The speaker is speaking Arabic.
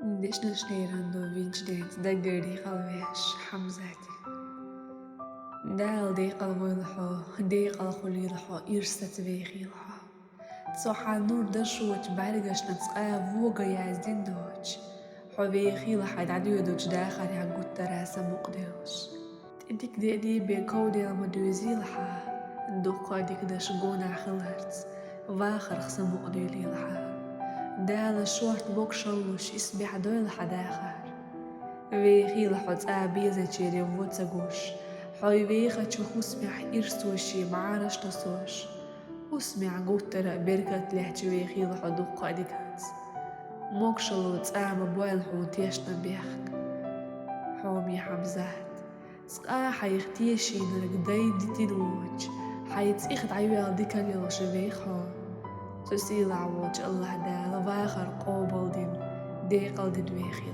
ديش نشنيرندو فينجديت دقري قلبيش حمزاتي دال ديق الويلحو ديق الخليلحو إرست بيخيلحو تصوحا نور دشوش بارقش نتسقى فوق يازدين دوش حو بيخيلحا دعديو دوش داخل يعقود تراسة مقدوش تديك دي بيكودي المدوزيلحا ندوقا ديك دشقونا خلرت واخر خصم مقدوليلحا دال شورت بوك شلوش اسبيع دويل حداخر ويخيل حوت آبيزة تشيري ووتساقوش حوي ويخا تشوخو سمع إرسوشي معارش تصوش وسمع قوتر بركة لحتي ويخيل حدوق قادكات موك شلوت آم بويل حوت يشنا بيخك حومي حمزات سقا حيختيشي نرقدي دي تلوج حيتسيخت عيوال ديكا ليلش بيخو تسيل عوج الله دال واخر قوبل دين ديقل دين ويخيل